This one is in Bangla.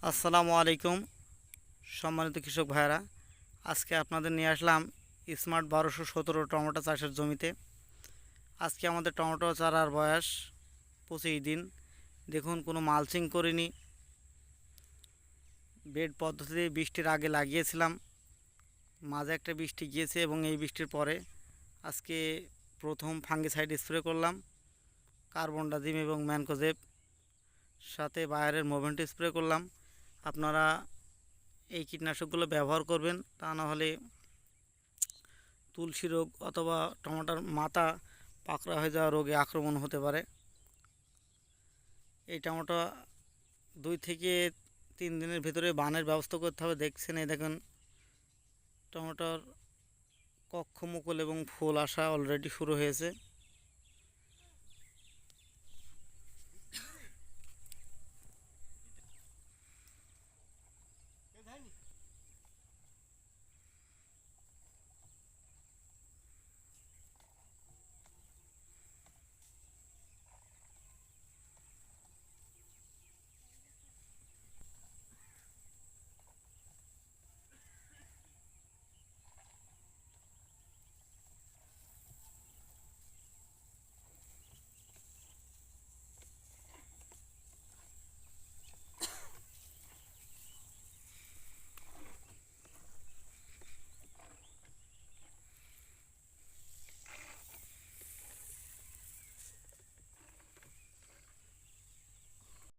আসসালামু আলাইকুম সম্মানিত কৃষক ভাইরা। আজকে আপনাদের নিয়ে আসলাম স্মার্ট 1217 টমেটো চাষের জমিতে। আজকে আমাদের টমেটো চারার বয়স 25 দিন। দেখুন, কোনো মালচিং করিনি, বেড পদ্ধতিতে বৃষ্টির আগে লাগিয়েছিলাম, মাঝে একটা বৃষ্টি গিয়েছে এবং এই বৃষ্টির পরে আজকে প্রথম ফাঙ্গিসাইড স্প্রে করলাম, কার্বনডাজিম এবং ম্যানকোজেব, সাথে বায়ারের মোভেন্ট স্প্রে করলাম। আপনারা এই কীটনাশকগুলো ব্যবহার করবেন, তা না হলে তুলসী রোগ অথবা টমেটোর মাথা পাকড়া হয়ে যাওয়া রোগে আক্রমণ হতে পারে। এই টমেটো 2 থেকে 3 দিনের ভিতরে বানের ব্যবস্থা করতে হবে। দেখছেন, এই দেখুন টমেটোর কক্ষ মুকুল এবং ফুল আসা অলরেডি শুরু হয়েছে।